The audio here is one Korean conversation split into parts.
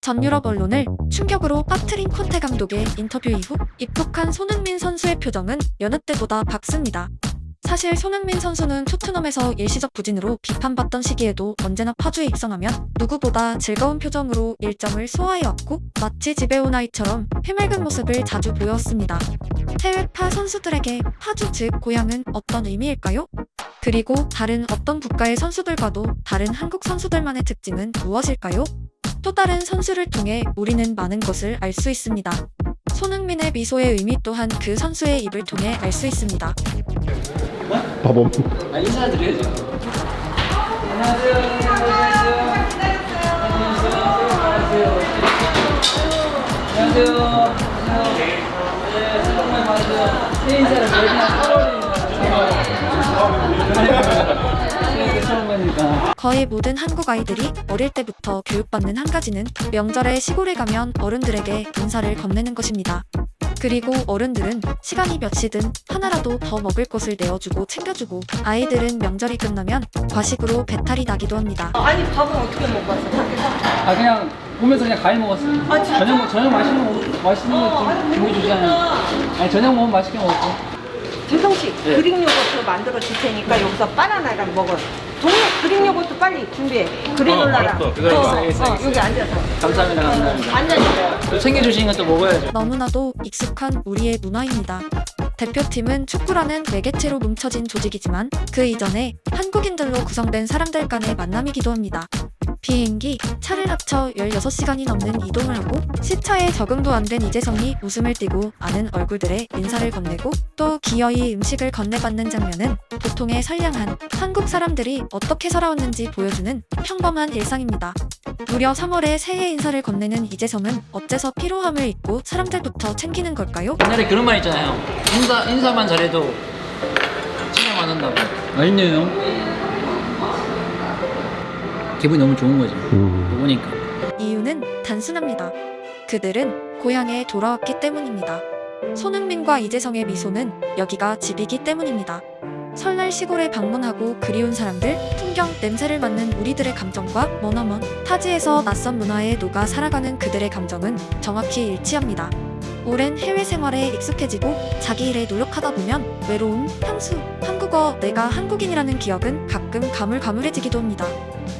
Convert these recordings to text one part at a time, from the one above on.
전 유럽 언론을 충격으로 빠뜨린 콘테 감독의 인터뷰 이후 입국한 손흥민 선수의 표정은 여느 때보다 밝습니다. 사실 손흥민 선수는 토트넘에서 일시적 부진으로 비판받던 시기에도 언제나 파주에 입성하면 누구보다 즐거운 표정으로 일정을 소화해왔고 마치 집에 온 아이처럼 해맑은 모습을 자주 보여왔습니다. 해외파 선수들에게 파주 즉 고향은 어떤 의미일까요? 그리고 다른 어떤 국가의 선수들과도 다른 한국 선수들만의 특징은 무엇일까요? 또 다른 선수를 통해 우리는 많은 것을 알 수 있습니다. 손흥민의 미소의 의미 또한 그 선수의 입을 통해 알 수 있습니다. 바보. 인사드려야죠. 안녕하세요. 안녕하세요. 안녕하세요. 네, 새해 복 많이 받으세요. 새해 인사를 매년 8월에 처음 보니까. 거의 모든 한국 아이들이 어릴 때부터 교육받는 한 가지는 명절에 시골에 가면 어른들에게 인사를 건네는 것입니다. 그리고 어른들은 시간이 몇 시든 하나라도 더 먹을 것을 내어주고 챙겨주고 아이들은 명절이 끝나면 과식으로 배탈이 나기도 합니다. 아니 밥은 어떻게 먹었어? 밖에서? 그냥 보면서 그냥 과일 먹었어요. 아, 진짜? 저녁 맛있는 거좀 준비해주잖아요. 아니 저녁 먹으면 맛있게 먹었고. 김성식 네. 그릭 요거트 만들어 줄 테니까 여기서 바나나랑 먹어. 동네 그릭 요거트 빨리 준비해. 그래놀라랑. 알았어. 여기 앉아서. 감사합니다. 앉아주세요. 또 챙겨주시는 건 또 먹어야죠. 너무나도 익숙한 우리의 문화입니다. 대표팀은 축구라는 매개체로 뭉쳐진 조직이지만 그 이전에 한국인들로 구성된 사람들 간의 만남이기도 합니다. 비행기, 차를 합쳐 16시간이 넘는 이동을 하고 시차에 적응도 안 된 이재성이 웃음을 띠고 아는 얼굴들의 인사를 건네고 또 기어이 음식을 건네받는 장면은 보통의 선량한 한국 사람들이 어떻게 살아왔는지 보여주는 평범한 일상입니다. 무려 3월에 새해 인사를 건네는 이재성은 어째서 피로함을 잊고 사람들부터 챙기는 걸까요? 옛날에 그런 말 있잖아요. 인사만 잘해도 칭찬 안 한다고. 아니네요. 기분이 너무 좋은 거지. 보니까. 이유는 단순합니다. 그들은 고향에 돌아왔기 때문입니다. 손흥민과 이재성의 미소는 여기가 집이기 때문입니다. 설날 시골에 방문하고 그리운 사람들, 풍경, 냄새를 맡는 우리들의 감정과 머나먼 타지에서 낯선 문화에 녹아 살아가는 그들의 감정은 정확히 일치합니다. 오랜 해외 생활에 익숙해지고 자기 일에 노력하다 보면 외로움, 향수, 한국어, 내가 한국인이라는 기억은 가끔 가물가물해지기도 합니다.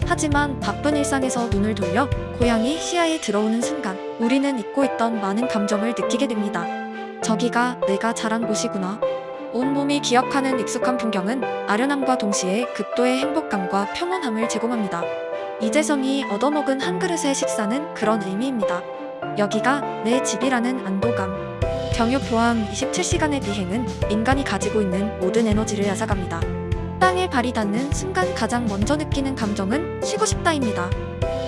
하지만 바쁜 일상에서 눈을 돌려 고향이 시야에 들어오는 순간 우리는 잊고 있던 많은 감정을 느끼게 됩니다. 저기가 내가 자란 곳이구나. 온몸이 기억하는 익숙한 풍경은 아련함과 동시에 극도의 행복감과 평온함을 제공합니다. 이재성이 얻어먹은 한 그릇의 식사는 그런 의미입니다. 여기가 내 집이라는 안도감. 경유 포함 27시간의 비행은 인간이 가지고 있는 모든 에너지를 앗아갑니다. 땅에 발이 닿는 순간 가장 먼저 느끼는 감정은 쉬고 싶다입니다.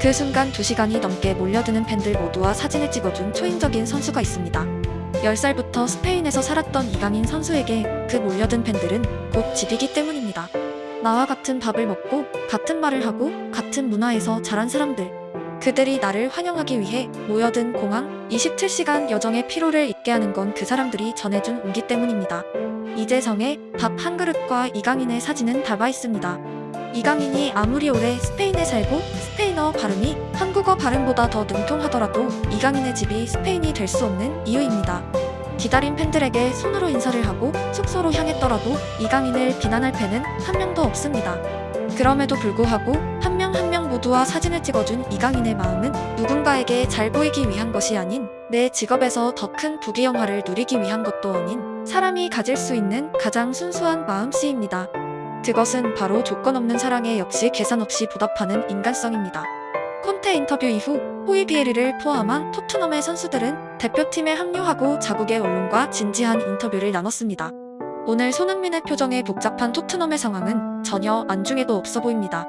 그 순간 2시간이 넘게 몰려드는 팬들 모두와 사진을 찍어준 초인적인 선수가 있습니다. 10살부터 스페인에서 살았던 이강인 선수에게 그 몰려든 팬들은 곧 집이기 때문입니다. 나와 같은 밥을 먹고 같은 말을 하고 같은 문화에서 자란 사람들. 그들이 나를 환영하기 위해 모여든 공항 27시간 여정의 피로를 잊게 하는 건 그 사람들이 전해준 온기 때문입니다. 이재성의 밥 한 그릇과 이강인의 사진은 닮아 있습니다. 이강인이 아무리 오래 스페인에 살고 스페인어 발음이 한국어 발음보다 더 능통하더라도 이강인의 집이 스페인이 될 수 없는 이유입니다. 기다린 팬들에게 손으로 인사를 하고 숙소로 향했더라도 이강인을 비난할 팬은 한 명도 없습니다. 그럼에도 불구하고 한 명 한 명 모두와 사진을 찍어준 이강인의 마음은 누군가에게 잘 보이기 위한 것이 아닌 내 직업에서 더 큰 부귀영화를 누리기 위한 것도 아닌 사람이 가질 수 있는 가장 순수한 마음씨입니다. 그것은 바로 조건 없는 사랑에 역시 계산 없이 보답하는 인간성입니다. 콘테 인터뷰 이후 호이비에르를 포함한 토트넘의 선수들은 대표팀에 합류하고 자국의 언론과 진지한 인터뷰를 나눴습니다. 오늘 손흥민의 표정에 복잡한 토트넘의 상황은 전혀 안중에도 없어 보입니다.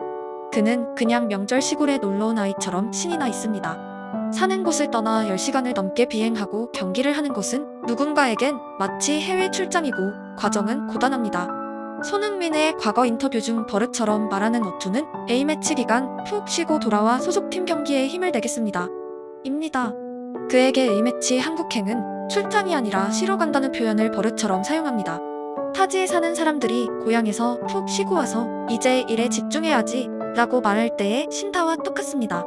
그는 그냥 명절 시골에 놀러온 아이처럼 신이 나 있습니다. 사는 곳을 떠나 10시간을 넘게 비행하고 경기를 하는 것은 누군가에겐 마치 해외 출장이고 과정은 고단합니다. 손흥민의 과거 인터뷰 중 버릇처럼 말하는 어투는 A매치 기간 푹 쉬고 돌아와 소속팀 경기에 힘을 내겠습니다. 입니다. 그에게 A매치 한국행은 출장이 아니라 쉬러 간다는 표현을 버릇처럼 사용합니다. 타지에 사는 사람들이 고향에서 푹 쉬고 와서 이제 일에 집중해야지 라고 말할 때의 신타와 똑같습니다.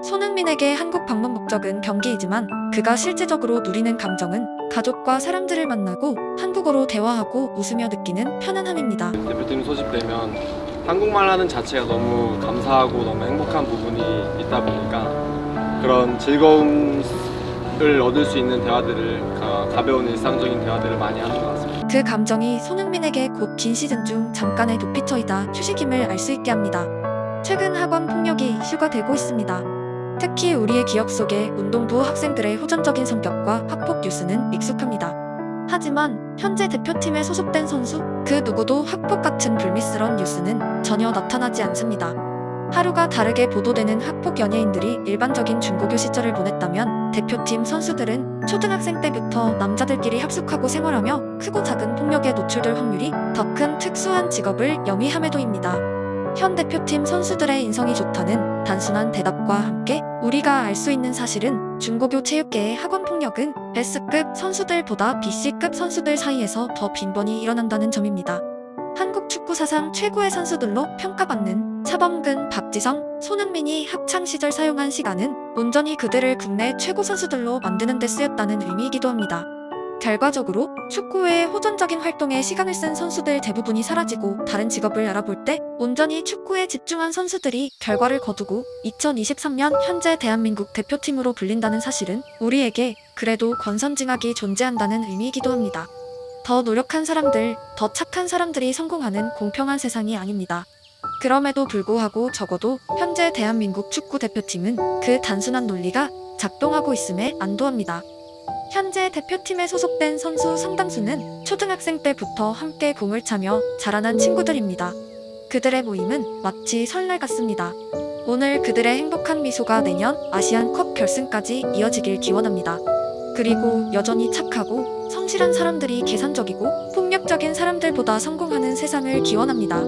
손흥민에게 한국 방문 목적은 경기이지만 그가 실제적으로 누리는 감정은 가족과 사람들을 만나고 한국어로 대화하고 웃으며 느끼는 편안함입니다. 대표팀 소집되면 한국말 하는 자체가 너무 감사하고 너무 행복한 부분이 있다 보니까 그런 즐거움을 얻을 수 있는 대화들을 가벼운 일상적인 대화들을 많이 하는 것 같습니다. 그 감정이 손흥민에게 곧 긴 시즌 중 잠깐의 도피처이다 휴식임을 알 수 있게 합니다. 최근 학원 폭력이 이슈가 되고 있습니다. 특히 우리의 기억 속에 운동부 학생들의 호전적인 성격과 학폭 뉴스는 익숙합니다. 하지만 현재 대표팀에 소속된 선수 그 누구도 학폭 같은 불미스러운 뉴스는 전혀 나타나지 않습니다. 하루가 다르게 보도되는 학폭 연예인들이 일반적인 중고교 시절을 보냈다면 대표팀 선수들은 초등학생 때부터 남자들끼리 합숙하고 생활하며 크고 작은 폭력에 노출될 확률이 더 큰 특수한 직업을 영위함에도입니다. 현 대표팀 선수들의 인성이 좋다는 단순한 대답과 함께 우리가 알 수 있는 사실은 중고교 체육계의 학원 폭력은 S급 선수들보다 BC급 선수들 사이에서 더 빈번히 일어난다는 점입니다. 한국 축구 사상 최고의 선수들로 평가받는 차범근, 박지성, 손흥민이 학창시절 사용한 시간은 온전히 그들을 국내 최고 선수들로 만드는 데 쓰였다는 의미이기도 합니다. 결과적으로 축구 외의 호전적인 활동에 시간을 쓴 선수들 대부분이 사라지고 다른 직업을 알아볼 때 온전히 축구에 집중한 선수들이 결과를 거두고 2023년 현재 대한민국 대표팀으로 불린다는 사실은 우리에게 그래도 권선징악이 존재한다는 의미이기도 합니다. 더 노력한 사람들, 더 착한 사람들이 성공하는 공평한 세상이 아닙니다. 그럼에도 불구하고 적어도 현재 대한민국 축구 대표팀은 그 단순한 논리가 작동하고 있음에 안도합니다. 현재 대표팀에 소속된 선수 상당수는 초등학생 때부터 함께 공을 차며 자라난 친구들입니다. 그들의 모임은 마치 설날 같습니다. 오늘 그들의 행복한 미소가 내년 아시안컵 결승까지 이어지길 기원합니다. 그리고 여전히 착하고 성실한 사람들이 계산적이고 폭력적인 사람들보다 성공하는 세상을 기원합니다.